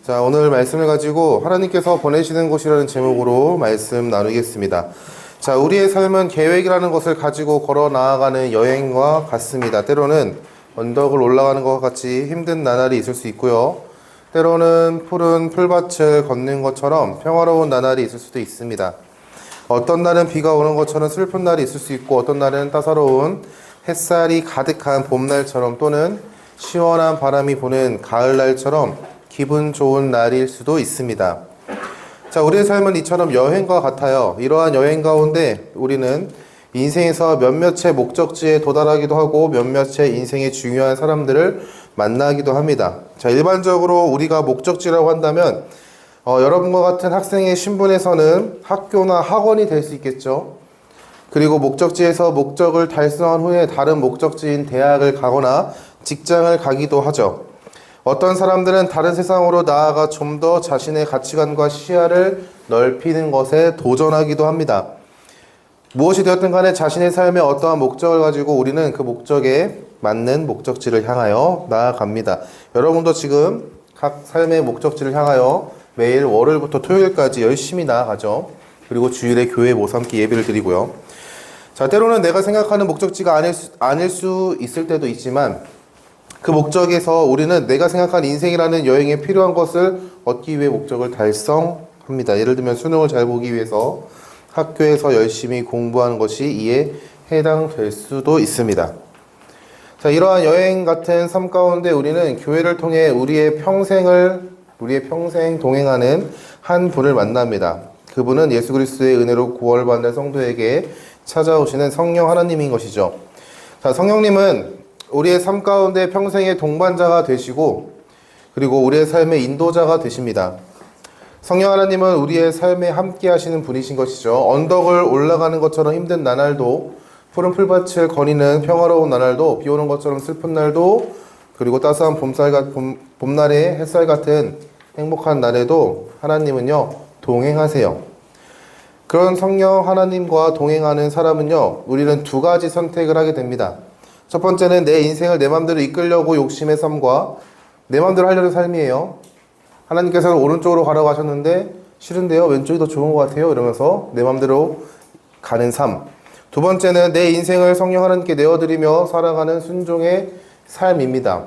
자, 오늘 말씀을 가지고 하나님께서 보내시는 곳이라는 제목으로 말씀 나누겠습니다. 자, 우리의 삶은 계획이라는 것을 가지고 걸어 나아가는 여행과 같습니다. 때로는 언덕을 올라가는 것과 같이 힘든 나날이 있을 수 있고요. 때로는 푸른 풀밭을 걷는 것처럼 평화로운 나날이 있을 수도 있습니다. 어떤 날은 비가 오는 것처럼 슬픈 날이 있을 수 있고, 어떤 날은 따사로운 햇살이 가득한 봄날처럼, 또는 시원한 바람이 부는 가을날처럼 기분 좋은 날일 수도 있습니다. 자, 우리의 삶은 이처럼 여행과 같아요. 이러한 여행 가운데 우리는 인생에서 몇몇의 목적지에 도달하기도 하고 몇몇의 인생의 중요한 사람들을 만나기도 합니다. 자, 일반적으로 우리가 목적지라고 한다면 여러분과 같은 학생의 신분에서는 학교나 학원이 될 수 있겠죠. 그리고 목적지에서 목적을 달성한 후에 다른 목적지인 대학을 가거나 직장을 가기도 하죠. 어떤 사람들은 다른 세상으로 나아가 좀 더 자신의 가치관과 시야를 넓히는 것에 도전하기도 합니다. 무엇이 되었든 간에 자신의 삶에 어떠한 목적을 가지고 우리는 그 목적에 맞는 목적지를 향하여 나아갑니다. 여러분도 지금 각 삶의 목적지를 향하여 매일 월요일부터 토요일까지 열심히 나아가죠. 그리고 주일에 교회 모삼기 예배를 드리고요. 자, 때로는 내가 생각하는 목적지가 아닐 수 있을 때도 있지만, 그 목적에서 우리는 내가 생각한 인생이라는 여행에 필요한 것을 얻기 위해 목적을 달성합니다. 예를 들면 수능을 잘 보기 위해서 학교에서 열심히 공부하는 것이 이에 해당될 수도 있습니다. 자, 이러한 여행 같은 삶 가운데 우리는 교회를 통해 우리의 평생 동행하는 한 분을 만납니다. 그분은 예수 그리스도의 은혜로 구원받는 성도에게 찾아오시는 성령 하나님인 것이죠. 자, 성령님은 우리의 삶 가운데 평생의 동반자가 되시고, 그리고 우리의 삶의 인도자가 되십니다. 성령 하나님은 우리의 삶에 함께 하시는 분이신 것이죠. 언덕을 올라가는 것처럼 힘든 나날도, 푸른 풀밭을 거니는 평화로운 나날도, 비 오는 것처럼 슬픈 날도, 그리고 따스한 봄날의 햇살 같은 행복한 날에도 하나님은요, 동행하세요. 그런 성령 하나님과 동행하는 사람은요, 우리는 두 가지 선택을 하게 됩니다. 첫 번째는 내 인생을 내 맘대로 이끌려고 욕심의 삶과 내 맘대로 하려는 삶이에요. 하나님께서는 오른쪽으로 가라고 하셨는데 싫은데요, 왼쪽이 더 좋은 것 같아요, 이러면서 내 맘대로 가는 삶. 두 번째는 내 인생을 성령 하나님께 내어드리며 살아가는 순종의 삶입니다.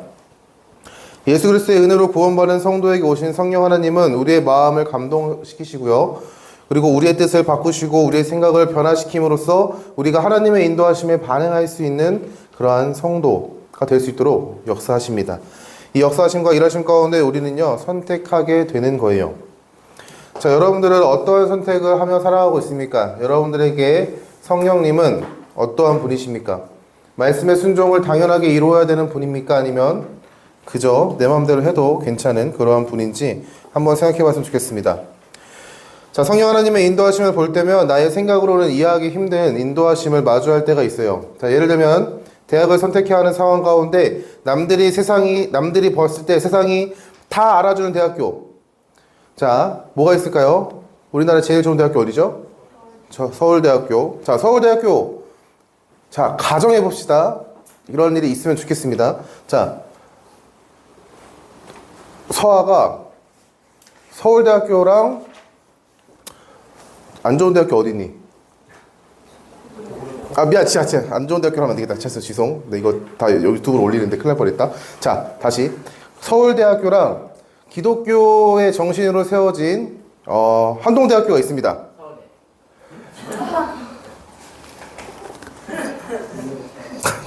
예수 그리스도의 은혜로 구원받은 성도에게 오신 성령 하나님은 우리의 마음을 감동시키시고요, 그리고 우리의 뜻을 바꾸시고 우리의 생각을 변화시킴으로써 우리가 하나님의 인도하심에 반응할 수 있는 그러한 성도가 될 수 있도록 역사하십니다. 이 역사하심과 일하심 가운데 우리는요, 선택하게 되는 거예요. 자, 여러분들은 어떠한 선택을 하며 살아가고 있습니까? 여러분들에게 성령님은 어떠한 분이십니까? 말씀의 순종을 당연하게 이루어야 되는 분입니까? 아니면 그저 내 마음대로 해도 괜찮은 그러한 분인지 한번 생각해 봤으면 좋겠습니다. 자, 성령 하나님의 인도하심을 볼 때면 나의 생각으로는 이해하기 힘든 인도하심을 마주할 때가 있어요. 자, 예를 들면 대학을 선택해야 하는 상황 가운데 남들이 봤을 때 세상이 다 알아주는 대학교. 자, 뭐가 있을까요? 우리나라 제일 좋은 대학교 어디죠? 서울대학교. 자, 서울대학교. 자, 가정해 봅시다. 이런 일이 있으면 좋겠습니다. 자, 서아가 서울대학교랑 안 좋은 대학교 어디 있니? 미안, 안 좋은 대학교 하면 안 되겠다. 죄송. 네, 이거 다 유튜브로 올리는데 큰일 날 뻔했다. 자, 다시. 서울대학교랑 기독교의 정신으로 세워진 한동대학교가 있습니다.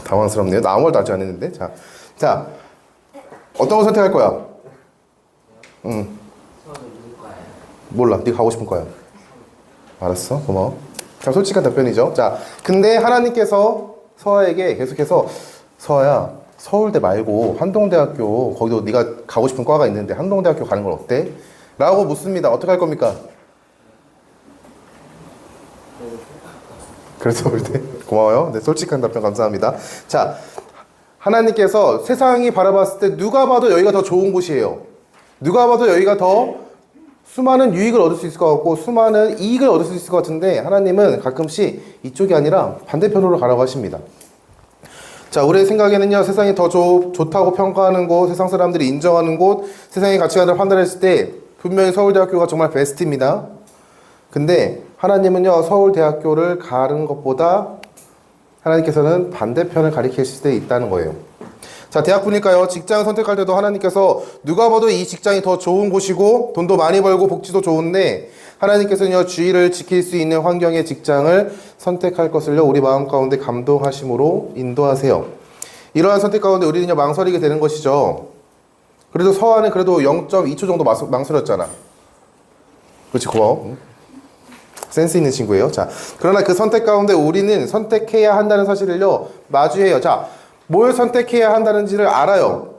당황스럽네요. 나 아무 말도 하지 않았는데. 자, 어떤 거 선택할 거야? 몰라. 네가 가고 싶은 거야. 알았어, 고마워. 자, 솔직한 답변이죠. 자, 근데 하나님께서 서아에게 계속해서 서아야, 서울대 말고 한동대학교, 거기도 네가 가고 싶은 과가 있는데 한동대학교 가는 건 어때? 라고 묻습니다. 어떻게 할 겁니까? 그래서 서울대. 고마워요. 네, 솔직한 답변 감사합니다. 자, 하나님께서 세상이 바라봤을 때 누가 봐도 여기가 더 좋은 곳이에요. 누가 봐도 여기가 더 수많은 유익을 얻을 수 있을 것 같고 수많은 이익을 얻을 수 있을 것 같은데, 하나님은 가끔씩 이쪽이 아니라 반대편으로 가라고 하십니다. 자, 우리의 생각에는요, 세상이 더 좋다고 평가하는 곳, 세상 사람들이 인정하는 곳, 세상의 가치관을 판단했을 때 분명히 서울대학교가 정말 베스트입니다. 근데 하나님은요, 서울대학교를 가는 것보다 하나님께서는 반대편을 가리킬 수도 있다는 거예요. 자, 대학부니까요, 직장 선택할 때도 하나님께서 누가 봐도 이 직장이 더 좋은 곳이고 돈도 많이 벌고 복지도 좋은데 하나님께서는요, 주의를 지킬 수 있는 환경의 직장을 선택할 것을요, 우리 마음 가운데 감동하심으로 인도하세요. 이러한 선택 가운데 우리는요, 망설이게 되는 것이죠. 그래도 서한은 그래도 0.2초 정도 망설였잖아. 그렇지, 고마워. 센스 있는 친구예요. 자, 그러나 그 선택 가운데 우리는 선택해야 한다는 사실을요, 마주해요. 자, 뭘 선택해야 한다는지를 알아요.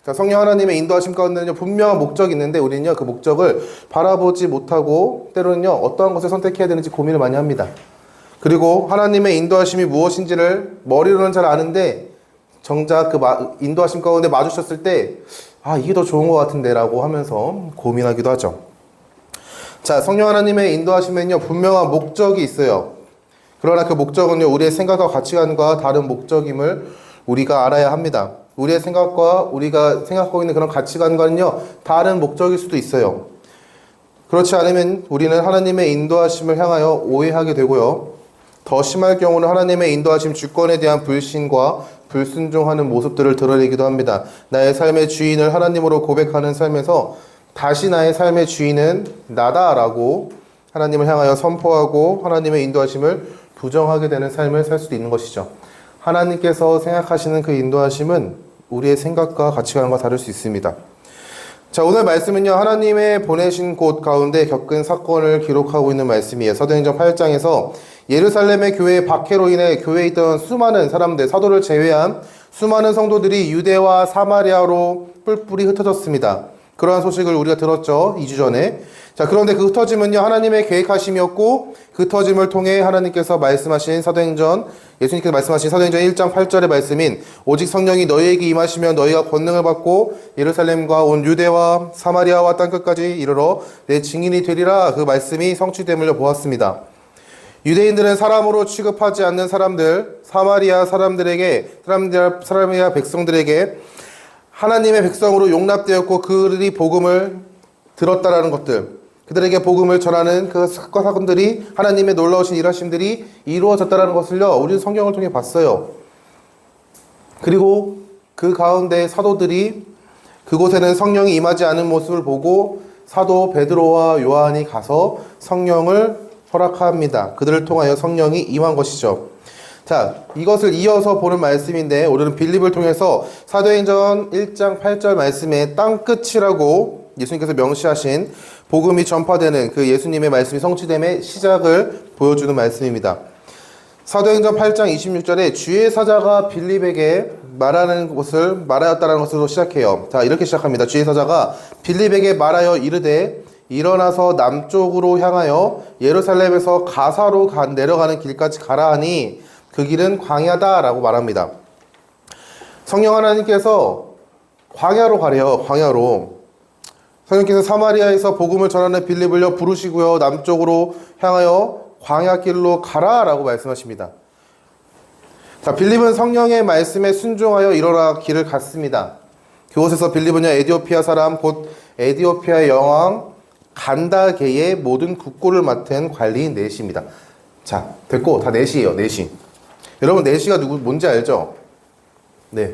자, 성령 하나님의 인도하심 가운데는요, 분명한 목적이 있는데 우리는요, 그 목적을 바라보지 못하고 때로는요, 어떠한 것을 선택해야 되는지 고민을 많이 합니다. 그리고 하나님의 인도하심이 무엇인지를 머리로는 잘 아는데 정작 그 인도하심 가운데 마주쳤을 때 이게 더 좋은 것 같은데 라고 하면서 고민하기도 하죠. 자, 성령 하나님의 인도하심에는요, 분명한 목적이 있어요. 그러나 그 목적은요, 우리의 생각과 가치관과 다른 목적임을 우리가 알아야 합니다. 우리의 생각과 우리가 생각하고 있는 그런 가치관과는요, 다른 목적일 수도 있어요. 그렇지 않으면 우리는 하나님의 인도하심을 향하여 오해하게 되고요. 더 심할 경우는 하나님의 인도하심 주권에 대한 불신과 불순종하는 모습들을 드러내기도 합니다. 나의 삶의 주인을 하나님으로 고백하는 삶에서 다시 나의 삶의 주인은 나다라고 하나님을 향하여 선포하고 하나님의 인도하심을 부정하게 되는 삶을 살 수도 있는 것이죠. 하나님께서 생각하시는 그 인도하심은 우리의 생각과 가치관과 다를 수 있습니다. 자, 오늘 말씀은요, 하나님의 보내신 곳 가운데 겪은 사건을 기록하고 있는 말씀이에요. 사도행전 8장에서 예루살렘의 교회의 박해로 인해 교회에 있던 수많은 사람들, 사도를 제외한 수많은 성도들이 유대와 사마리아로 뿔뿔이 흩어졌습니다. 그러한 소식을 우리가 들었죠, 2주 전에. 자, 그런데 그 흩어짐은요, 하나님의 계획하심이었고 그 흩어짐을 통해 하나님께서 말씀하신 예수님께서 말씀하신 사도행전 1장 8절의 말씀인 오직 성령이 너희에게 임하시면 너희가 권능을 받고 예루살렘과 온 유대와 사마리아와 땅끝까지 이르러 내 증인이 되리라, 그 말씀이 성취됨을 보았습니다. 유대인들은 사람으로 취급하지 않는 사람들, 사마리아 백성들에게 하나님의 백성으로 용납되었고 그들이 복음을 들었다라는 것들, 그들에게 복음을 전하는 그 사건들이 하나님의 놀라우신 일하심들이 이루어졌다라는 것을요, 우리는 성경을 통해 봤어요. 그리고 그 가운데 사도들이 그곳에는 성령이 임하지 않은 모습을 보고 사도 베드로와 요한이 가서 성령을 허락합니다. 그들을 통하여 성령이 임한 것이죠. 자, 이것을 이어서 보는 말씀인데 오늘은 빌립을 통해서 사도행전 1장 8절 말씀에 땅끝이라고 예수님께서 명시하신 복음이 전파되는 그 예수님의 말씀이 성취됨의 시작을 보여주는 말씀입니다. 사도행전 8장 26절에 주의 사자가 빌립에게 말하였다는 것으로 시작해요. 자, 이렇게 시작합니다. 주의 사자가 빌립에게 말하여 이르되 일어나서 남쪽으로 향하여 예루살렘에서 가사로 내려가는 길까지 가라 하니 그 길은 광야다라고 말합니다. 성령 하나님께서 광야로 가래요. 광야로. 성령께서 사마리아에서 복음을 전하는 빌립을요 부르시고요, 남쪽으로 향하여 광야길로 가라라고 말씀하십니다. 자, 빌립은 성령의 말씀에 순종하여 일어나 길을 갔습니다. 그곳에서 빌립은요, 에디오피아 사람 곧 에디오피아의 여왕 간다게의 모든 국고를 맡은 관리인 내시입니다. 자, 됐고, 다 내시예요. 내시. 여러분, 내시가 뭔지 알죠? 네.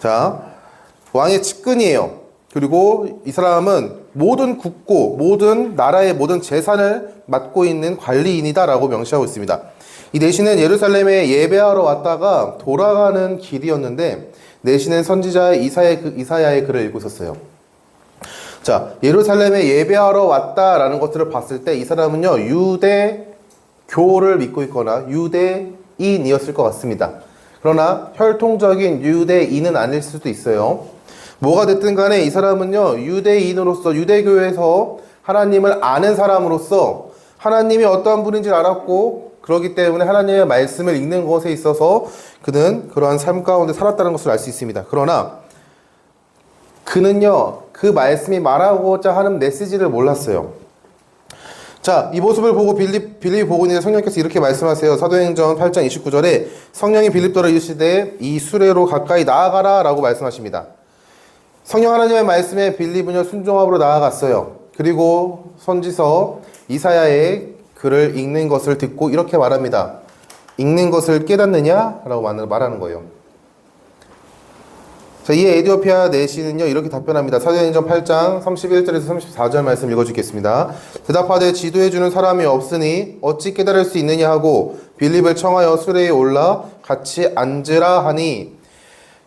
자, 왕의 측근이에요. 그리고 이 사람은 모든 국고, 모든 나라의 모든 재산을 맡고 있는 관리인이다라고 명시하고 있습니다. 이 내시는 예루살렘에 예배하러 왔다가 돌아가는 길이었는데 내시는 선지자 이사야의 글을 읽고 있었어요. 자, 예루살렘에 예배하러 왔다라는 것들을 봤을 때 이 사람은요, 유대교를 믿고 있거나 유대인이었을 것 같습니다. 그러나 혈통적인 유대인은 아닐 수도 있어요. 뭐가 됐든 간에 이 사람은요, 유대인으로서 유대교에서 하나님을 아는 사람으로서 하나님이 어떠한 분인지를 알았고 그렇기 때문에 하나님의 말씀을 읽는 것에 있어서 그는 그러한 삶 가운데 살았다는 것을 알 수 있습니다. 그러나 그는요, 그 말씀이 말하고자 하는 메시지를 몰랐어요. 자, 이 모습을 보고 빌립이 보고 있는 성령께서 이렇게 말씀하세요. 사도행전 8장 29절에 성령이 빌립더러 이르시되 이 수레로 가까이 나아가라 라고 말씀하십니다. 성령 하나님의 말씀에 빌립은요 순종함으로 나아갔어요. 그리고 선지서 이사야의 글을 읽는 것을 듣고 이렇게 말합니다. 읽는 것을 깨닫느냐? 라고 말하는 거예요. 자, 이에 에디오피아 내시는요 이렇게 답변합니다. 사도행전 8장 31절에서 34절 말씀 읽어주겠습니다. 대답하되 지도해주는 사람이 없으니 어찌 깨달을 수 있느냐 하고 빌립을 청하여 수레에 올라 같이 앉으라 하니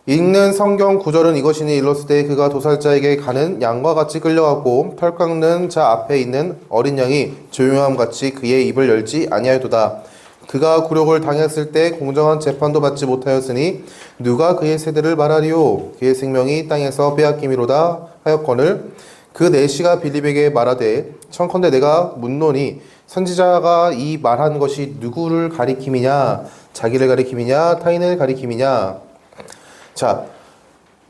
읽는 성경 구절은 이것이니 일렀을 그가 도살자에게 가는 양과 같이 끌려갔고 털 깎는 자 앞에 있는 어린 양이 조용함같이 그의 입을 열지 아니하였도다. 그가 굴욕을 당했을 때 공정한 재판도 받지 못하였으니 누가 그의 세대를 말하리요. 그의 생명이 땅에서 빼앗김이로다 하였거늘 그 내시가 빌립에게 말하되 청컨대 내가 묻노니 선지자가 이 말한 것이 누구를 가리킴이냐 자기를 가리킴이냐 타인을 가리킴이냐. 자,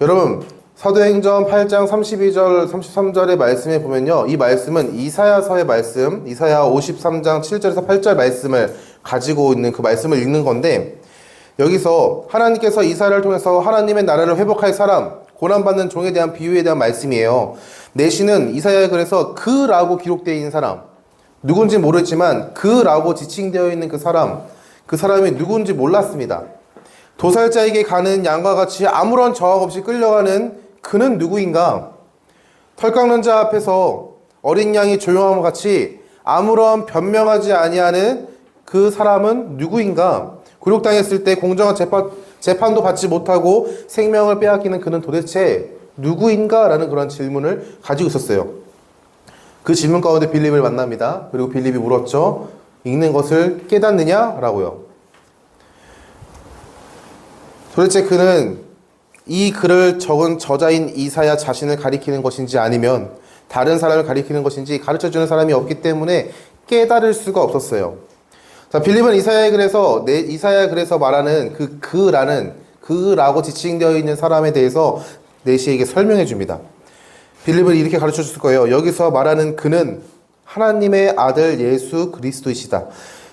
여러분 사도행전 8장 32절 33절의 말씀에 보면요 이 말씀은 이사야서의 말씀 이사야 53장 7절에서 8절 말씀을 가지고 있는 그 말씀을 읽는 건데 여기서 하나님께서 이사야를 통해서 하나님의 나라를 회복할 사람 고난받는 종에 대한 비유에 대한 말씀이에요. 내시는 이사야의 글에서 그라고 기록되어 있는 사람 누군지 모르지만 그라고 지칭되어 있는 그 사람이 누군지 몰랐습니다. 도살자에게 가는 양과 같이 아무런 저항 없이 끌려가는 그는 누구인가? 털 깎는 자 앞에서 어린 양이 조용함과 같이 아무런 변명하지 아니하는 그 사람은 누구인가? 굴욕당했을 때 공정한 재판도 받지 못하고 생명을 빼앗기는 그는 도대체 누구인가? 라는 그런 질문을 가지고 있었어요. 그 질문 가운데 빌립을 만납니다. 그리고 빌립이 물었죠. 읽는 것을 깨닫느냐? 라고요. 도대체 그는 이 글을 적은 저자인 이사야 자신을 가리키는 것인지 아니면 다른 사람을 가리키는 것인지 가르쳐주는 사람이 없기 때문에 깨달을 수가 없었어요. 자, 빌립은 이사야의 글에서 말하는 그라고 지칭되어 있는 사람에 대해서 내시에게 설명해 줍니다. 빌립은 이렇게 가르쳐 줬을 거예요. 여기서 말하는 그는 하나님의 아들 예수 그리스도이시다.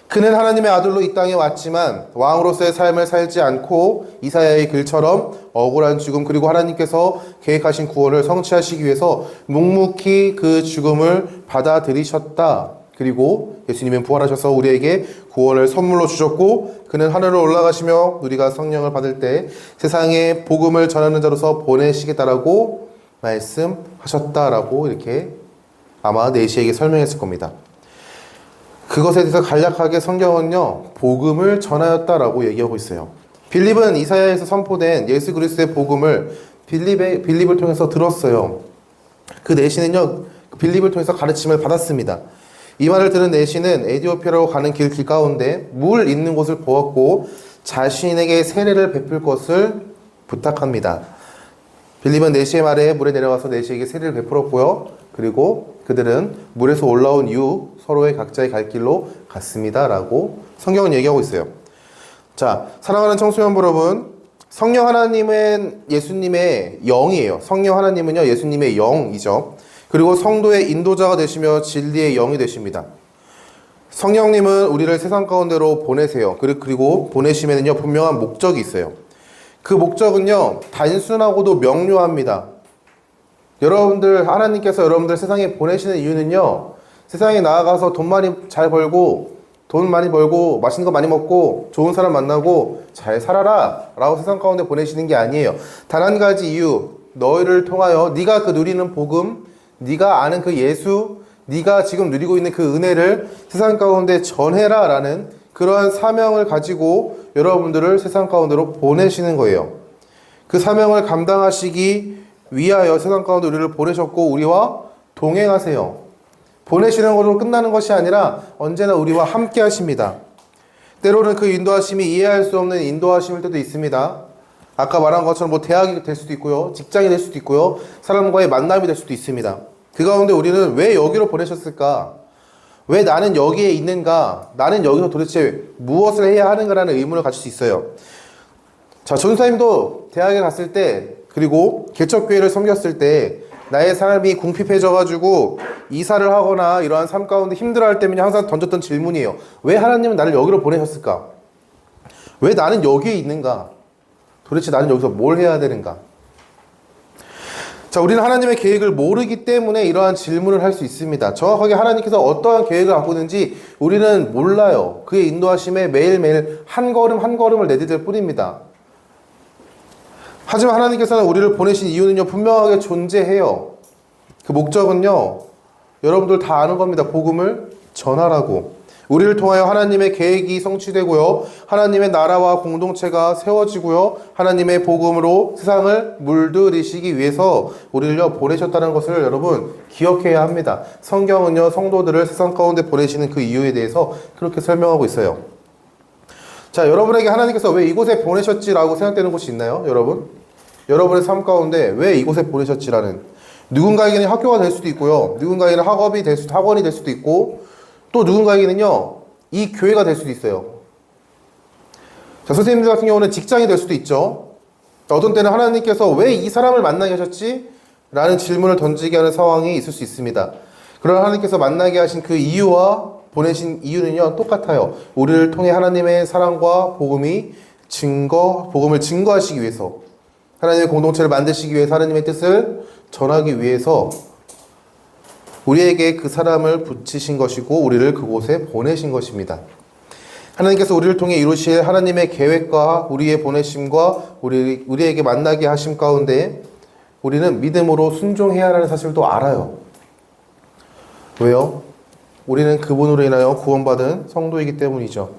그는 하나님의 아들로 이 땅에 왔지만 왕으로서의 삶을 살지 않고 이사야의 글처럼 억울한 죽음 그리고 하나님께서 계획하신 구원을 성취하시기 위해서 묵묵히 그 죽음을 받아들이셨다. 그리고 예수님은 부활하셔서 우리에게 구원을 선물로 주셨고 그는 하늘로 올라가시며 우리가 성령을 받을 때 세상에 복음을 전하는 자로서 보내시겠다라고 말씀하셨다라고 이렇게 아마 내시에게 설명했을 겁니다. 그것에 대해서 간략하게 성경은요 복음을 전하였다라고 얘기하고 있어요. 빌립은 이사야에서 선포된 예수 그리스도의 복음을 빌립을 통해서 들었어요. 그 내시는요 빌립을 통해서 가르침을 받았습니다. 이 말을 들은 내시는 에디오피아로 가는 길 가운데 물 있는 곳을 보았고 자신에게 세례를 베풀 것을 부탁합니다. 빌립은 내시의 말에 물에 내려가서 내시에게 세례를 베풀었고요. 그리고 그들은 물에서 올라온 이후 서로의 각자의 갈 길로 갔습니다. 라고 성경은 얘기하고 있어요. 자, 사랑하는 청소년 여러분, 성령 하나님은 예수님의 영이에요. 성령 하나님은요, 예수님의 영이죠. 그리고 성도의 인도자가 되시며 진리의 영이 되십니다. 성령님은 우리를 세상 가운데로 보내세요. 그리고 보내시면요, 분명한 목적이 있어요. 그 목적은요, 단순하고도 명료합니다. 하나님께서 여러분들 세상에 보내시는 이유는요, 세상에 나아가서 돈 많이 벌고, 맛있는 거 많이 먹고, 좋은 사람 만나고, 잘 살아라! 라고 세상 가운데 보내시는 게 아니에요. 단 한 가지 이유, 너희를 통하여 네가 그 누리는 복음, 네가 아는 그 예수, 네가 지금 누리고 있는 그 은혜를 세상 가운데 전해라! 라는 그러한 사명을 가지고 여러분들을 세상 가운데로 보내시는 거예요. 그 사명을 감당하시기 위하여 세상 가운데 우리를 보내셨고 우리와 동행하세요. 보내시는 것으로 끝나는 것이 아니라 언제나 우리와 함께 하십니다. 때로는 그 인도하심이 이해할 수 없는 인도하심일 때도 있습니다. 아까 말한 것처럼 대학이 될 수도 있고요. 직장이 될 수도 있고요. 사람과의 만남이 될 수도 있습니다. 그 가운데 우리는 왜 여기로 보내셨을까? 왜 나는 여기에 있는가? 나는 여기서 도대체 무엇을 해야 하는가라는 의문을 가질 수 있어요. 자, 전사님도 대학에 갔을 때 그리고 개척교회를 섬겼을 때 나의 삶이 궁핍해져가지고 이사를 하거나 이러한 삶 가운데 힘들어할 때면 항상 던졌던 질문이에요. 왜 하나님은 나를 여기로 보내셨을까? 왜 나는 여기에 있는가? 도대체 나는 여기서 뭘 해야 되는가? 자, 우리는 하나님의 계획을 모르기 때문에 이러한 질문을 할 수 있습니다. 정확하게 하나님께서 어떠한 계획을 갖고 있는지 우리는 몰라요. 그의 인도하심에 매일매일 한 걸음 한 걸음을 내디딜 뿐입니다. 하지만 하나님께서는 우리를 보내신 이유는요, 분명하게 존재해요. 그 목적은요, 여러분들 다 아는 겁니다. 복음을 전하라고. 우리를 통하여 하나님의 계획이 성취되고요, 하나님의 나라와 공동체가 세워지고요, 하나님의 복음으로 세상을 물들이시기 위해서 우리를 보내셨다는 것을 여러분 기억해야 합니다. 성경은요, 성도들을 세상 가운데 보내시는 그 이유에 대해서 그렇게 설명하고 있어요. 자, 여러분에게 하나님께서 왜 이곳에 보내셨지라고 생각되는 곳이 있나요? 여러분? 여러분의 삶 가운데 왜 이곳에 보내셨지라는, 누군가에게는 학교가 될 수도 있고요, 누군가에게는 학원이 될 수도 있고, 또 누군가에게는요, 이 교회가 될 수도 있어요. 자, 선생님들 같은 경우는 직장이 될 수도 있죠. 어떤 때는 하나님께서 왜 이 사람을 만나게 하셨지? 라는 질문을 던지게 하는 상황이 있을 수 있습니다. 그러나 하나님께서 만나게 하신 그 이유와 보내신 이유는요, 똑같아요. 우리를 통해 하나님의 사랑과 복음을 증거하시기 위해서, 하나님의 공동체를 만드시기 위해서, 하나님의 뜻을 전하기 위해서 우리에게 그 사람을 붙이신 것이고 우리를 그곳에 보내신 것입니다. 하나님께서 우리를 통해 이루실 하나님의 계획과 우리의 보내심과 우리에게 만나게 하심 가운데 우리는 믿음으로 순종해야 하는 사실도 알아요. 왜요? 우리는 그분으로 인하여 구원받은 성도이기 때문이죠.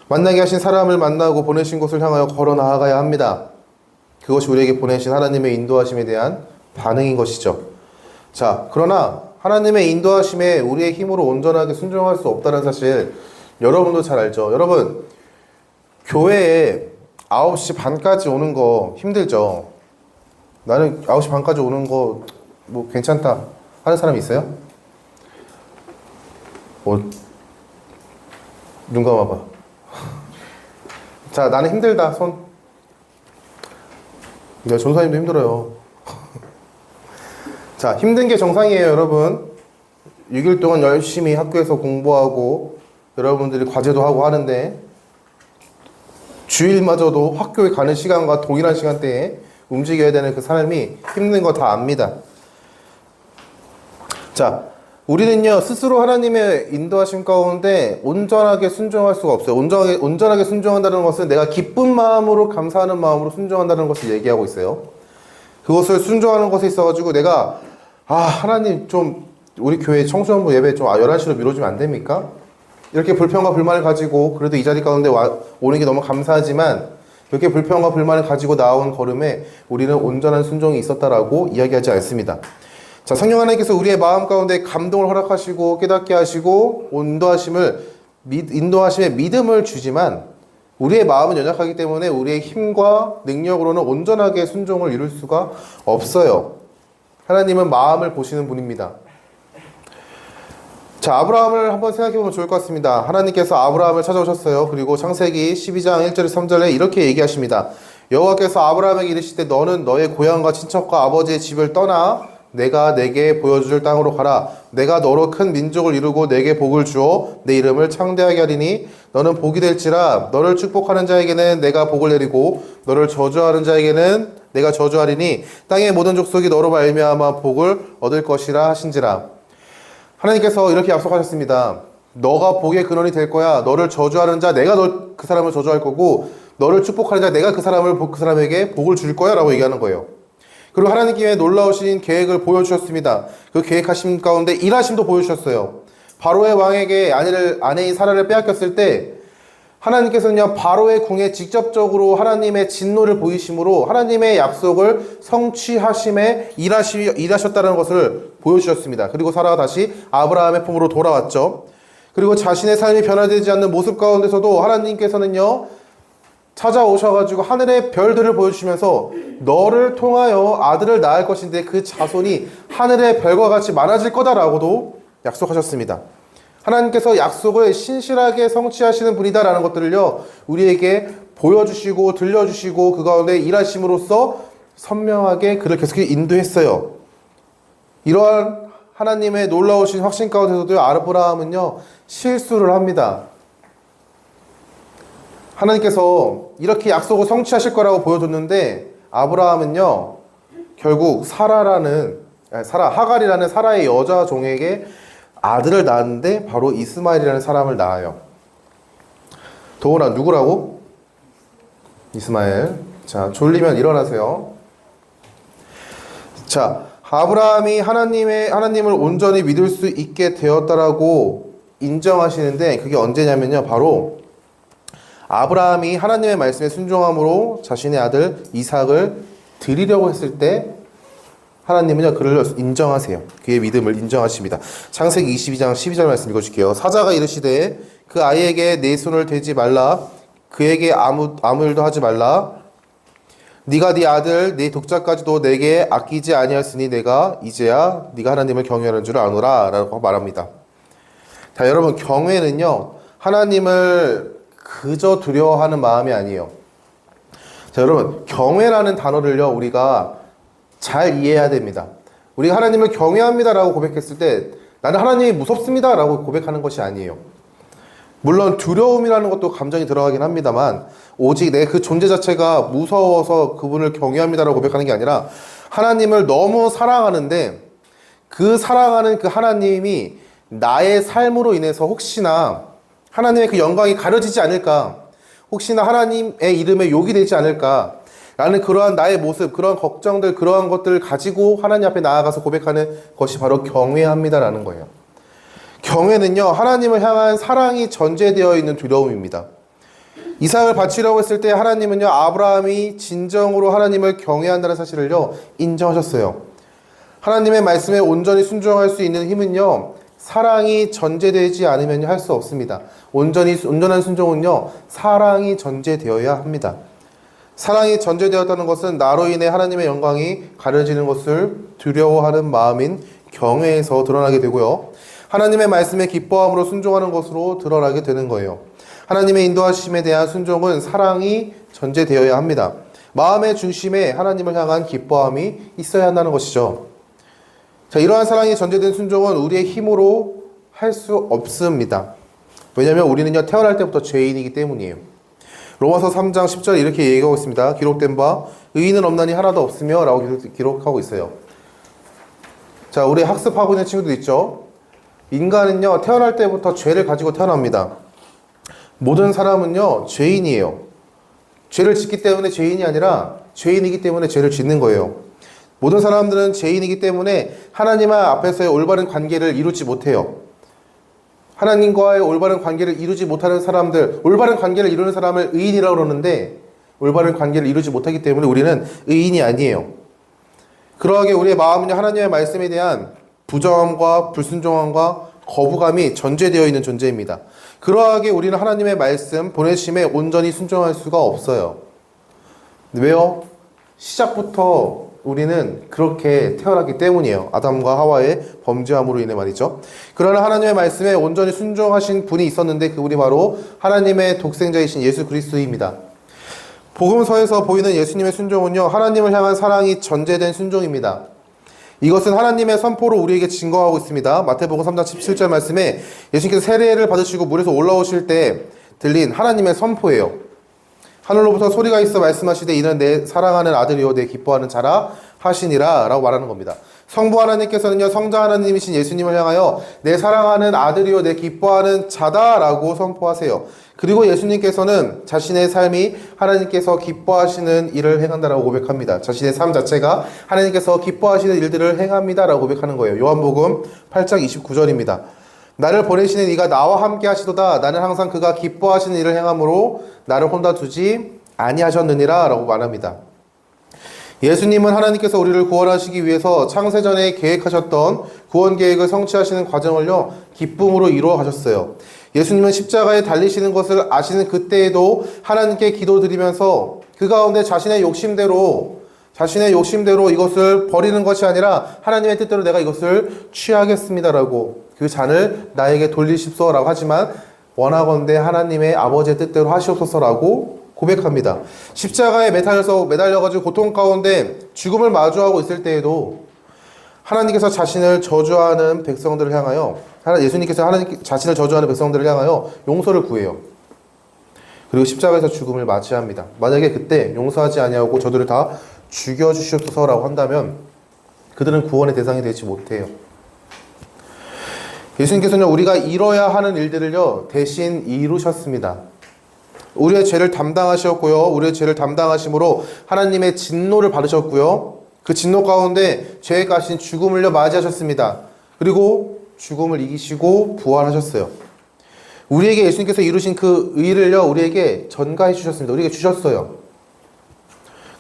만나게 하신 사람을 만나고 보내신 곳을 향하여 걸어 나아가야 합니다. 그것이 우리에게 보내신 하나님의 인도하심에 대한 반응인 것이죠. 자, 그러나 하나님의 인도하심에 우리의 힘으로 온전하게 순종할 수 없다는 사실 여러분도 잘 알죠. 여러분, 교회에 9시 반까지 오는 거 힘들죠. 나는 9시 반까지 오는 거 뭐 괜찮다 하는 사람 있어요? 눈 감아봐. 자, 나는 힘들다. 손. 야, 전사님도 힘들어요. 자, 힘든 게 정상이에요, 여러분. 6일 동안 열심히 학교에서 공부하고 여러분들이 과제도 하고 하는데 주일마저도 학교에 가는 시간과 동일한 시간대에 움직여야 되는 그 삶이 힘든 거 다 압니다. 자, 우리는요, 스스로 하나님의 인도하심 가운데 온전하게 순종할 수가 없어요. 온전하게 순종한다는 것은 내가 기쁜 마음으로, 감사하는 마음으로 순종한다는 것을 얘기하고 있어요. 그것을 순종하는 것에 있어가지고 내가 하나님 좀 우리 교회 청소년부 예배 좀 11시로 미뤄주면 안 됩니까? 이렇게 불평과 불만을 가지고 그래도 이 자리 가운데 오는 게 너무 감사하지만 이렇게 불평과 불만을 가지고 나온 걸음에 우리는 온전한 순종이 있었다라고 이야기하지 않습니다. 자, 성령 하나님께서 우리의 마음 가운데 감동을 허락하시고 깨닫게 하시고 인도하심에 믿음을 주지만 우리의 마음은 연약하기 때문에 우리의 힘과 능력으로는 온전하게 순종을 이룰 수가 없어요. 하나님은 마음을 보시는 분입니다. 자, 아브라함을 한번 생각해보면 좋을 것 같습니다. 하나님께서 아브라함을 찾아오셨어요. 그리고 창세기 12장 1절에서 3절에 이렇게 얘기하십니다. 여호와께서 아브라함에게 이르시되 너는 너의 고향과 친척과 아버지의 집을 떠나 내가 내게 보여줄 땅으로 가라. 내가 너로 큰 민족을 이루고 내게 복을 주어 내 이름을 창대하게 하리니 너는 복이 될지라. 너를 축복하는 자에게는 내가 복을 내리고 너를 저주하는 자에게는 내가 저주하리니 땅의 모든 족속이 너로 말미암아 복을 얻을 것이라 하신지라. 하나님께서 이렇게 약속하셨습니다. 너가 복의 근원이 될 거야. 너를 저주하는 자 내가 그 사람을 저주할 거고 너를 축복하는 자 내가 그 사람에게 복을 줄 거야 라고 얘기하는 거예요. 그리고 하나님께 놀라우신 계획을 보여주셨습니다. 그 계획하심 가운데 일하심도 보여주셨어요. 바로의 왕에게 아내인 사라를 빼앗겼을 때 하나님께서는요, 바로의 궁에 직접적으로 하나님의 진노를 보이심으로 하나님의 약속을 성취하심에 일하셨다는 것을 보여주셨습니다. 그리고 사라가 다시 아브라함의 품으로 돌아왔죠. 그리고 자신의 삶이 변화되지 않는 모습 가운데서도 하나님께서는요, 찾아오셔가지고 하늘의 별들을 보여주시면서 너를 통하여 아들을 낳을 것인데 그 자손이 하늘의 별과 같이 많아질 거다라고도 약속하셨습니다. 하나님께서 약속을 신실하게 성취하시는 분이다라는 것들을요, 우리에게 보여주시고 들려주시고 그 가운데 일하심으로써 선명하게 그를 계속 인도했어요. 이러한 하나님의 놀라우신 확신 가운데서도 아브라함은요, 실수를 합니다. 하나님께서 이렇게 약속을 성취하실 거라고 보여줬는데 아브라함은요, 결국 하갈이라는 사라의 여자 종에게 아들을 낳았는데 바로 이스마엘이라는 사람을 낳아요. 더구나 누구라고? 이스마엘. 자, 졸리면 일어나세요. 자, 아브라함이 하나님을 온전히 믿을 수 있게 되었다라고 인정하시는데 그게 언제냐면요, 바로 아브라함이 하나님의 말씀에 순종함으로 자신의 아들 이삭을 드리려고 했을 때 하나님은요, 그를 인정하세요. 그의 믿음을 인정하십니다. 창세기 22장 12절 말씀 읽어줄게요. 사자가 이르시되 그 아이에게 내 손을 대지 말라. 그에게 아무 일도 하지 말라. 네가 네 아들 네 독자까지도 내게 아끼지 아니하였으니 내가 이제야 네가 하나님을 경외하는 줄 아노라 라고 말합니다. 자, 여러분, 경외는요, 하나님을 그저 두려워하는 마음이 아니에요. 자, 여러분, 경외라는 단어를요, 우리가 잘 이해해야 됩니다. 우리가 하나님을 경외합니다라고 고백했을 때 나는 하나님이 무섭습니다라고 고백하는 것이 아니에요. 물론 두려움이라는 것도 감정이 들어가긴 합니다만 오직 내 그 존재 자체가 무서워서 그분을 경외합니다라고 고백하는 게 아니라 하나님을 너무 사랑하는데 그 사랑하는 그 하나님이 나의 삶으로 인해서 혹시나 하나님의 그 영광이 가려지지 않을까, 혹시나 하나님의 이름에 욕이 되지 않을까 라는 그러한 나의 모습, 그러한 걱정들, 그러한 것들을 가지고 하나님 앞에 나아가서 고백하는 것이 바로 경외합니다라는 거예요. 경외는요, 하나님을 향한 사랑이 전제되어 있는 두려움입니다. 이삭을 바치려고 했을 때 하나님은요, 아브라함이 진정으로 하나님을 경외한다는 사실을요, 인정하셨어요. 하나님의 말씀에 온전히 순종할 수 있는 힘은요, 사랑이 전제되지 않으면 할 수 없습니다. 온전한 순종은요, 사랑이 전제되어야 합니다. 사랑이 전제되었다는 것은 나로 인해 하나님의 영광이 가려지는 것을 두려워하는 마음인 경외에서 드러나게 되고요. 하나님의 말씀에 기뻐함으로 순종하는 것으로 드러나게 되는 거예요. 하나님의 인도하심에 대한 순종은 사랑이 전제되어야 합니다. 마음의 중심에 하나님을 향한 기뻐함이 있어야 한다는 것이죠. 자, 이러한 사랑이 전제된 순종은 우리의 힘으로 할 수 없습니다. 왜냐하면 우리는요, 태어날 때부터 죄인이기 때문이에요. 로마서 3장 10절에 이렇게 얘기하고 있습니다. 기록된 바 의인은 없나니 하나도 없으며 라고 기록하고 있어요. 자, 우리 학습하고 있는 친구들 있죠? 인간은요, 태어날 때부터 죄를 가지고 태어납니다. 모든 사람은요, 죄인이에요. 죄를 짓기 때문에 죄인이 아니라 죄인이기 때문에 죄를 짓는 거예요. 모든 사람들은 죄인이기 때문에 하나님 앞에서의 올바른 관계를 이루지 못해요. 하나님과의 올바른 관계를 이루지 못하는 사람들, 올바른 관계를 이루는 사람을 의인이라고 그러는데 올바른 관계를 이루지 못하기 때문에 우리는 의인이 아니에요. 그러하게 우리의 마음은요, 하나님의 말씀에 대한 부정함과 불순종함과 거부감이 전제되어 있는 존재입니다. 그러하게 우리는 하나님의 말씀, 보내심에 온전히 순종할 수가 없어요. 왜요? 시작부터 우리는 그렇게 태어났기 때문이에요. 아담과 하와의 범죄함으로 인해 말이죠. 그러나 하나님의 말씀에 온전히 순종하신 분이 있었는데 그분이 바로 하나님의 독생자이신 예수 그리스도입니다. 복음서에서 보이는 예수님의 순종은요, 하나님을 향한 사랑이 전제된 순종입니다. 이것은 하나님의 선포로 우리에게 증거하고 있습니다. 마태복음 3장 17절 말씀에 예수님께서 세례를 받으시고 물에서 올라오실 때 들린 하나님의 선포예요. 하늘로부터 소리가 있어 말씀하시되 이는 내 사랑하는 아들이요 내 기뻐하는 자라 하시니라 라고 말하는 겁니다. 성부 하나님께서는요, 성자 하나님이신 예수님을 향하여 내 사랑하는 아들이요 내 기뻐하는 자다 라고 선포하세요. 그리고 예수님께서는 자신의 삶이 하나님께서 기뻐하시는 일을 행한다라고 고백합니다. 자신의 삶 자체가 하나님께서 기뻐하시는 일들을 행합니다 라고 고백하는 거예요. 요한복음 8장 29절입니다. 나를 보내시는 이가 나와 함께 하시도다. 나는 항상 그가 기뻐하시는 일을 행함으로 나를 혼자 두지 아니하셨느니라 라고 말합니다. 예수님은 하나님께서 우리를 구원하시기 위해서 창세전에 계획하셨던 구원 계획을 성취하시는 과정을요, 기쁨으로 이루어 가셨어요. 예수님은 십자가에 달리시는 것을 아시는 그때에도 하나님께 기도드리면서 그 가운데 자신의 욕심대로 이것을 버리는 것이 아니라 하나님의 뜻대로 내가 이것을 취하겠습니다라고, 그 잔을 나에게 돌리십소라고 하지만 원하건대 하나님의 아버지의 뜻대로 하시옵소서라고 고백합니다. 십자가에 매달려가지고 고통 가운데 죽음을 마주하고 있을 때에도 하나님께서 자신을 저주하는 백성들을 향하여 예수님께서 자신을 저주하는 백성들을 향하여 용서를 구해요. 그리고 십자가에서 죽음을 맞이합니다. 만약에 그때 용서하지 아니하고 저들을 다 죽여주시옵소서라고 한다면 그들은 구원의 대상이 되지 못해요. 예수님께서는 우리가 이뤄야 하는 일들을요 대신 이루셨습니다. 우리의 죄를 담당하셨고요. 우리의 죄를 담당하심으로 하나님의 진노를 받으셨고요. 그 진노 가운데 죄에 가신 죽음을요 맞이하셨습니다. 그리고 죽음을 이기시고 부활하셨어요. 우리에게 예수님께서 이루신 그 의를요 우리에게 전가해 주셨습니다. 우리에게 주셨어요.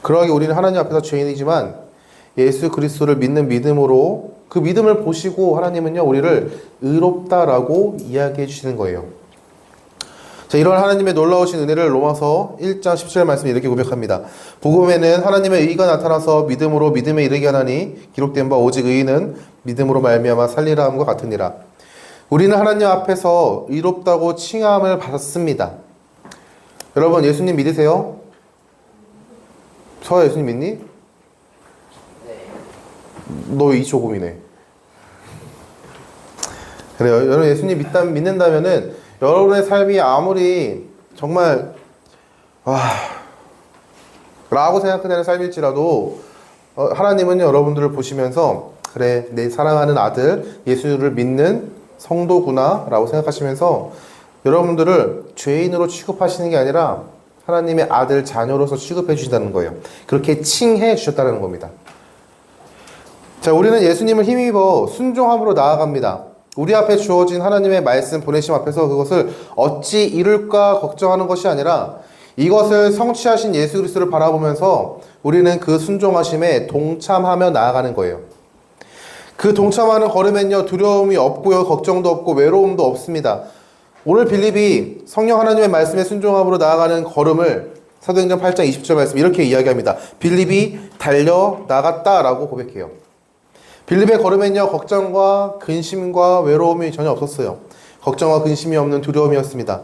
그러하게 우리는 하나님 앞에서 죄인이지만 예수 그리스도를 믿는 믿음으로 그 믿음을 보시고 하나님은요 우리를 의롭다라고 이야기해 주시는 거예요. 자, 이런 하나님의 놀라우신 은혜를 로마서 1장 17절 말씀에 이렇게 고백합니다. 복음에는 하나님의 의가 나타나서 믿음으로 믿음에 이르게 하나니 기록된 바 오직 의인은 믿음으로 말미암아 살리라 함과 같으니라. 우리는 하나님 앞에서 의롭다고 칭함을 받았습니다. 여러분 예수님 믿으세요? 서아 예수님 믿니? 네. 너 이 조금이네. 그래요. 여러분 예수님 믿는다면은 여러분의 삶이 아무리 정말 라고 생각되는 삶일지라도 하나님은 여러분들을 보시면서 그래 내 사랑하는 아들 예수를 믿는 성도구나 라고 생각하시면서 여러분들을 죄인으로 취급하시는 게 아니라 하나님의 아들 자녀로서 취급해 주신다는 거예요. 그렇게 칭해 주셨다는 겁니다. 자, 우리는 예수님을 힘입어 순종함으로 나아갑니다. 우리 앞에 주어진 하나님의 말씀 보내심 앞에서 그것을 어찌 이룰까 걱정하는 것이 아니라 이것을 성취하신 예수 그리스도를 바라보면서 우리는 그 순종하심에 동참하며 나아가는 거예요. 그 동참하는 걸음엔요 두려움이 없고요 걱정도 없고 외로움도 없습니다. 오늘 빌립이 성령 하나님의 말씀에 순종함으로 나아가는 걸음을 사도행전 8장 20절 말씀 이렇게 이야기합니다. 빌립이 달려 나갔다라고 고백해요. 빌립의 걸음엔요 걱정과 근심과 외로움이 전혀 없었어요. 걱정과 근심이 없는 두려움이었습니다.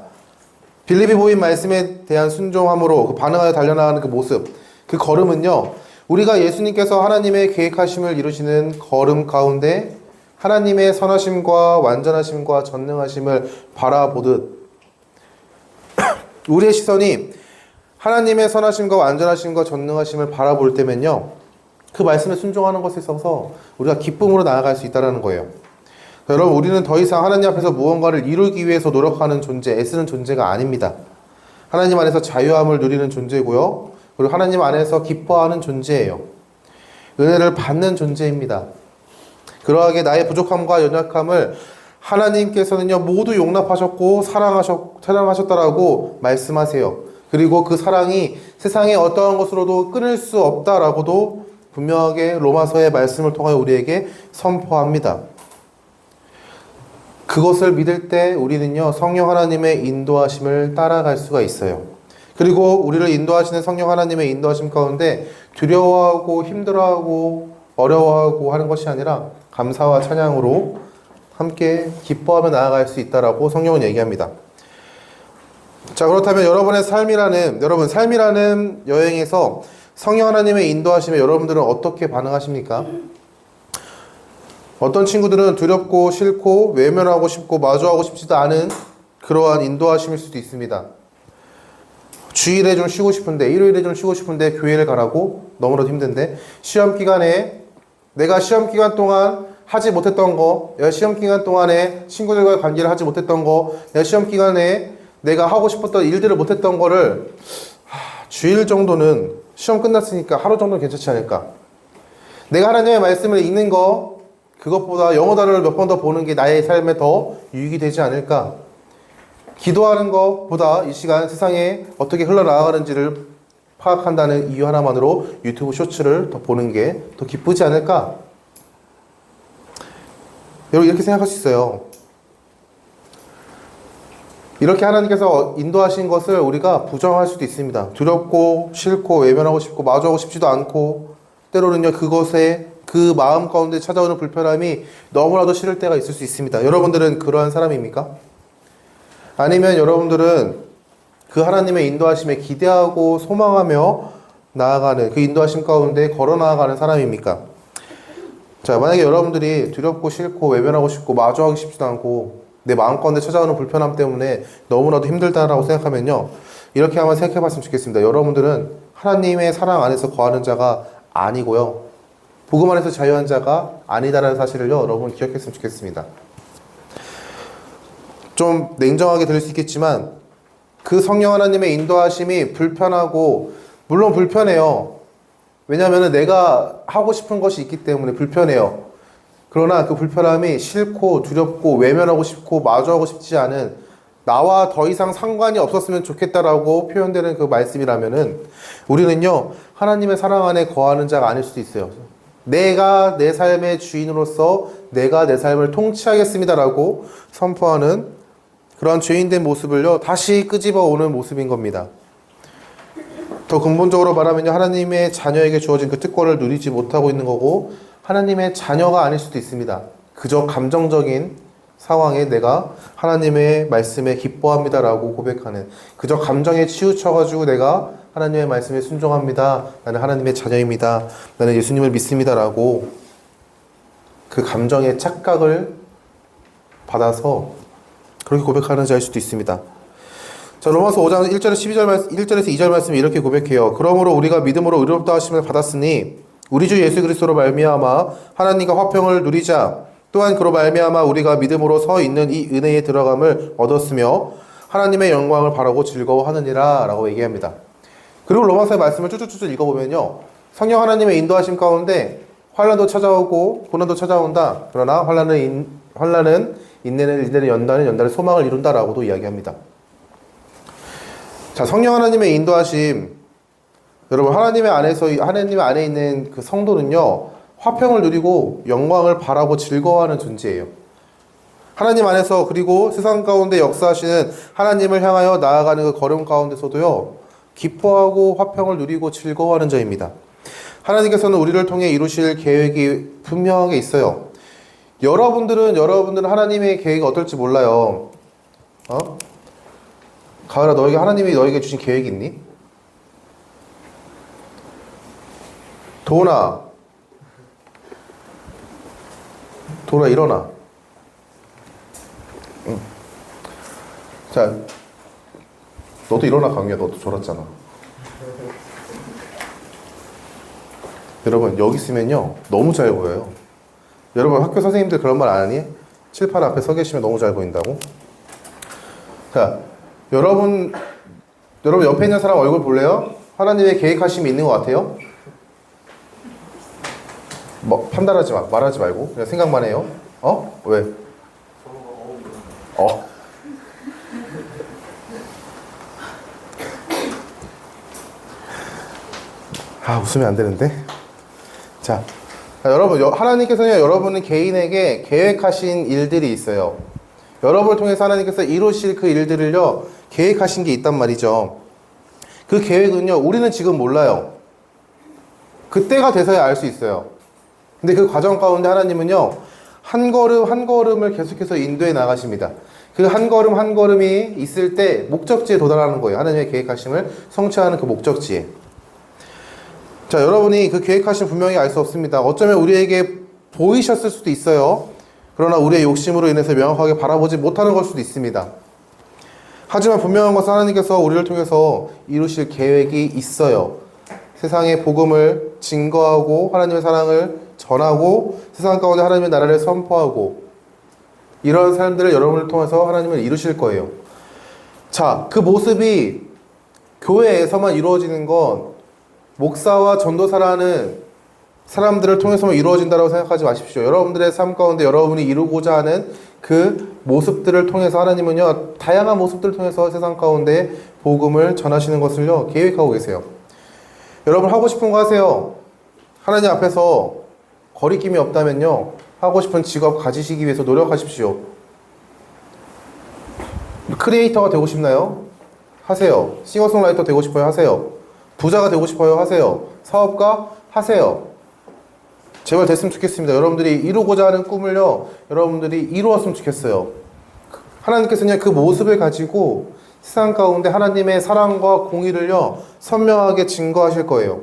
빌립이 보인 말씀에 대한 순종함으로 그 반응하여 달려나가는 그 모습, 그 걸음은요 우리가 예수님께서 하나님의 계획하심을 이루시는 걸음 가운데 하나님의 선하심과 완전하심과 전능하심을 바라보듯 우리의 시선이 하나님의 선하심과 완전하심과 전능하심을 바라볼 때면요 그 말씀에 순종하는 것에 있어서 우리가 기쁨으로 나아갈 수 있다는 거예요. 여러분 우리는 더 이상 하나님 앞에서 무언가를 이루기 위해서 노력하는 존재, 애쓰는 존재가 아닙니다. 하나님 안에서 자유함을 누리는 존재고요. 그리고 하나님 안에서 기뻐하는 존재예요. 은혜를 받는 존재입니다. 그러하게 나의 부족함과 연약함을 하나님께서는요 모두 용납하셨고 사랑하셨다라고 말씀하세요. 그리고 그 사랑이 세상의 어떠한 것으로도 끊을 수 없다라고도 분명하게 로마서의 말씀을 통하여 우리에게 선포합니다. 그것을 믿을 때 우리는요 성령 하나님의 인도하심을 따라갈 수가 있어요. 그리고 우리를 인도하시는 성령 하나님의 인도하심 가운데 두려워하고 힘들어하고 어려워하고 하는 것이 아니라 감사와 찬양으로 함께 기뻐하며 나아갈 수 있다라고 성령은 얘기합니다. 자, 그렇다면 여러분 삶이라는 여행에서 성령 하나님의 인도하심에 여러분들은 어떻게 반응하십니까? 어떤 친구들은 두렵고 싫고 외면하고 싶고 마주하고 싶지도 않은 그러한 인도하심일 수도 있습니다. 주일에 좀 쉬고 싶은데 일요일에 좀 쉬고 싶은데 교회를 가라고 너무나도 힘든데 시험 기간에 내가 시험 기간 동안 하지 못했던 거, 내가 시험 기간 동안에 친구들과의 관계를 하지 못했던 거, 내가 시험 기간에 내가 하고 싶었던 일들을 못했던 거를 주일 정도는 시험 끝났으니까 하루 정도는 괜찮지 않을까? 내가 하나님의 말씀을 읽는 거 그것보다 영어 단어를 몇 번 더 보는 게 나의 삶에 더 유익이 되지 않을까? 기도하는 것보다 이 시간 세상에 어떻게 흘러나가는지를 파악한다는 이유 하나만으로 유튜브 쇼츠를 더 보는 게 더 기쁘지 않을까? 여러분 이렇게 생각할 수 있어요. 이렇게 하나님께서 인도하신 것을 우리가 부정할 수도 있습니다. 두렵고 싫고 외면하고 싶고 마주하고 싶지도 않고 때로는요 그것에 그 마음 가운데 찾아오는 불편함이 너무나도 싫을 때가 있을 수 있습니다. 여러분들은 그러한 사람입니까? 아니면 여러분들은 그 하나님의 인도하심에 기대하고 소망하며 나아가는 그 인도하심 가운데 걸어 나아가는 사람입니까? 자, 만약에 여러분들이 두렵고 싫고 외면하고 싶고 마주하기 쉽지도 않고 내 마음 가운데 찾아오는 불편함 때문에 너무나도 힘들다라고 생각하면요, 이렇게 한번 생각해 봤으면 좋겠습니다. 여러분들은 하나님의 사랑 안에서 거하는 자가 아니고요, 복음 안에서 자유한 자가 아니다라는 사실을요, 여러분 기억했으면 좋겠습니다. 좀 냉정하게 들을 수 있겠지만 그 성령 하나님의 인도하심이 불편하고, 물론 불편해요. 왜냐하면 내가 하고 싶은 것이 있기 때문에 불편해요. 그러나 그 불편함이 싫고 두렵고 외면하고 싶고 마주하고 싶지 않은, 나와 더 이상 상관이 없었으면 좋겠다라고 표현되는 그 말씀이라면은 우리는요, 하나님의 사랑 안에 거하는 자가 아닐 수도 있어요. 내가 내 삶의 주인으로서 내가 내 삶을 통치하겠습니다라고 선포하는 그런 죄인된 모습을요, 다시 끄집어 오는 모습인 겁니다. 더 근본적으로 말하면요, 하나님의 자녀에게 주어진 그 특권을 누리지 못하고 있는 거고, 하나님의 자녀가 아닐 수도 있습니다. 그저 감정적인 상황에 내가 하나님의 말씀에 기뻐합니다라고 고백하는, 그저 감정에 치우쳐가지고 내가 하나님의 말씀에 순종합니다, 나는 하나님의 자녀입니다, 나는 예수님을 믿습니다라고 그 감정의 착각을 받아서 그렇게 고백하는 자일 수도 있습니다. 자, 로마서 5장 1절에서 2절 말씀이 이렇게 고백해요. 그러므로 우리가 믿음으로 의롭다 하심을 받았으니 우리 주 예수 그리스도로 말미암아 하나님과 화평을 누리자. 또한 그로 말미암아 우리가 믿음으로 서 있는 이 은혜에 들어감을 얻었으며 하나님의 영광을 바라고 즐거워하느니라 라고 얘기합니다. 그리고 로마서의 말씀을 쭉쭉쭉 읽어보면요, 성령 하나님의 인도하심 가운데 환난도 찾아오고 고난도 찾아온다. 그러나 환난은 인내는 연단은 소망을 이룬다라고도 이야기합니다. 자, 성령 하나님의 인도하심, 여러분, 하나님 안에 있는 그 성도는요, 화평을 누리고 영광을 바라고 즐거워하는 존재예요. 하나님 안에서, 그리고 세상 가운데 역사하시는 하나님을 향하여 나아가는 그 걸음 가운데서도요, 기뻐하고 화평을 누리고 즐거워하는 자입니다. 하나님께서는 우리를 통해 이루실 계획이 분명하게 있어요. 여러분들은 하나님의 계획이 어떨지 몰라요. 가을아, 하나님이 너에게 주신 계획이 있니? 도훈아 일어나. 응. 자, 너도 일어나, 강유야. 너도 졸았잖아. 여러분, 여기 있으면요, 너무 잘 보여요. 여러분, 학교 선생님들 그런 말 안 하니? 칠판 앞에 서 계시면 너무 잘 보인다고? 자, 여러분 옆에 있는 사람 얼굴 볼래요? 하나님의 계획하심이 있는 것 같아요? 판단하지 마. 말하지 말고 그냥 생각만 해요. 왜? 웃으면 안 되는데. 자, 여러분, 하나님께서는 여러분 개인에게 계획하신 일들이 있어요. 여러분을 통해서 하나님께서 이루실 그 일들을요, 계획하신 게 있단 말이죠. 그 계획은요, 우리는 지금 몰라요. 그때가 돼서야 알 수 있어요. 근데 그 과정 가운데 하나님은요, 한 걸음 한 걸음을 계속해서 인도해 나가십니다. 그 한 걸음 한 걸음이 있을 때 목적지에 도달하는 거예요. 하나님의 계획하심을 성취하는 그 목적지에. 자, 여러분이 그 계획하심 분명히 알 수 없습니다. 어쩌면 우리에게 보이셨을 수도 있어요. 그러나 우리의 욕심으로 인해서 명확하게 바라보지 못하는 걸 수도 있습니다. 하지만 분명한 것은 하나님께서 우리를 통해서 이루실 계획이 있어요. 세상의 복음을 증거하고 하나님의 사랑을 전하고 세상 가운데 하나님의 나라를 선포하고, 이런 사람들을 여러분을 통해서 하나님을 이루실 거예요. 자, 그 모습이 교회에서만 이루어지는 건 목사와 전도사라는 사람들을 통해서만 이루어진다고 생각하지 마십시오. 여러분들의 삶 가운데 여러분이 이루고자 하는 그 모습들을 통해서 하나님은요, 다양한 모습들을 통해서 세상 가운데 복음을 전하시는 것을요, 계획하고 계세요. 여러분, 하고 싶은 거 하세요. 하나님 앞에서 거리낌이 없다면요, 하고 싶은 직업 가지시기 위해서 노력하십시오. 크리에이터가 되고 싶나요? 하세요. 싱어송라이터 되고 싶어요? 하세요. 부자가 되고 싶어요? 하세요. 사업가? 하세요. 제발 됐으면 좋겠습니다. 여러분들이 이루고자 하는 꿈을요, 여러분들이 이루었으면 좋겠어요. 하나님께서는 그 모습을 가지고 세상 가운데 하나님의 사랑과 공의를요, 선명하게 증거하실 거예요.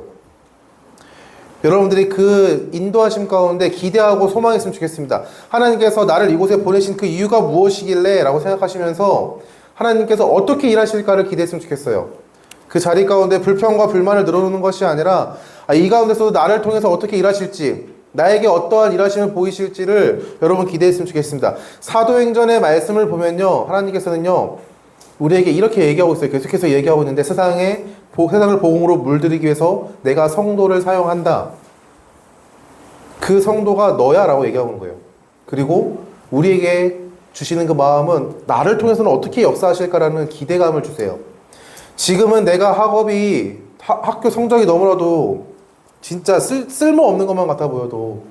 여러분들이 그 인도하심 가운데 기대하고 소망했으면 좋겠습니다. 하나님께서 나를 이곳에 보내신 그 이유가 무엇이길래 라고 생각하시면서 하나님께서 어떻게 일하실까를 기대했으면 좋겠어요. 그 자리 가운데 불평과 불만을 늘어놓는 것이 아니라 이 가운데서도 나를 통해서 어떻게 일하실지, 나에게 어떠한 일하심을 보이실지를 여러분 기대했으면 좋겠습니다. 사도행전의 말씀을 보면요, 하나님께서는요 우리에게 이렇게 얘기하고 있어요. 계속해서 얘기하고 있는데 세상을 복음으로 물들이기 위해서 내가 성도를 사용한다. 그 성도가 너야 라고 얘기하고 있는 거예요. 그리고 우리에게 주시는 그 마음은 나를 통해서는 어떻게 역사하실까라는 기대감을 주세요. 지금은 내가 학교 성적이 너무나도 진짜 쓸모없는 것만 같아 보여도,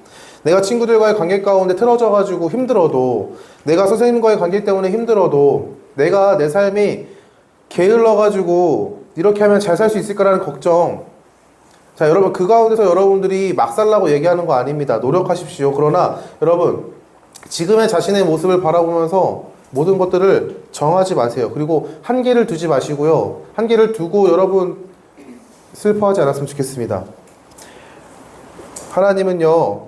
내가 친구들과의 관계 가운데 틀어져가지고 힘들어도, 내가 선생님과의 관계 때문에 힘들어도, 내가 내 삶이 게을러가지고 이렇게 하면 잘 살 수 있을까라는 걱정. 자, 여러분, 그 가운데서 여러분들이 막 살라고 얘기하는 거 아닙니다. 노력하십시오. 그러나 여러분, 지금의 자신의 모습을 바라보면서 모든 것들을 정하지 마세요. 그리고 한계를 두지 마시고요. 한계를 두고 여러분 슬퍼하지 않았으면 좋겠습니다. 하나님은요,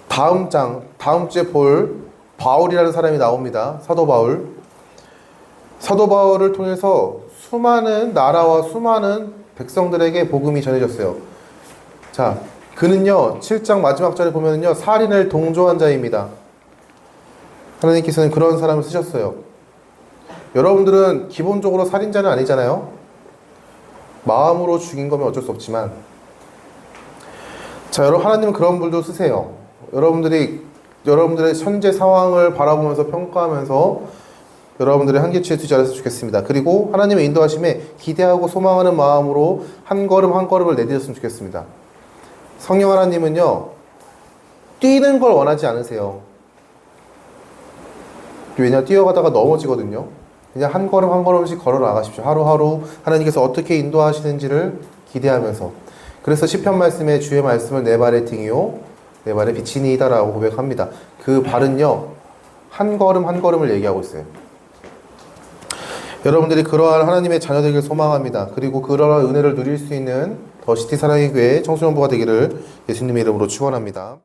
다음 주에 볼 바울이라는 사람이 나옵니다. 사도 바울. 사도 바울을 통해서 수많은 나라와 수많은 백성들에게 복음이 전해졌어요. 자, 그는요, 7장 마지막 절에 보면요, 살인을 동조한 자입니다. 하나님께서는 그런 사람을 쓰셨어요. 여러분들은 기본적으로 살인자는 아니잖아요? 마음으로 죽인 거면 어쩔 수 없지만. 자, 여러분, 하나님은 그런 분도 쓰세요. 여러분들의 현재 상황을 바라보면서 평가하면서 여러분들의 한계치에 두지 않았으면 좋겠습니다. 그리고 하나님의 인도하심에 기대하고 소망하는 마음으로 한 걸음 한 걸음을 내딛었으면 좋겠습니다. 성령 하나님은요, 뛰는 걸 원하지 않으세요. 왜냐, 뛰어가다가 넘어지거든요. 그냥 한 걸음 한 걸음씩 걸어 나가십시오. 하루하루 하나님께서 어떻게 인도하시는지를 기대하면서. 그래서 시편 말씀에 주의 말씀은 내 발의 등이요 내 발의 빛이니이다라고 고백합니다. 그 발은요, 한 걸음 한 걸음을 얘기하고 있어요. 여러분들이 그러한 하나님의 자녀 되길 소망합니다. 그리고 그러한 은혜를 누릴 수 있는 더시티 사랑의 교회 청소년부가 되기를 예수님의 이름으로 축원합니다.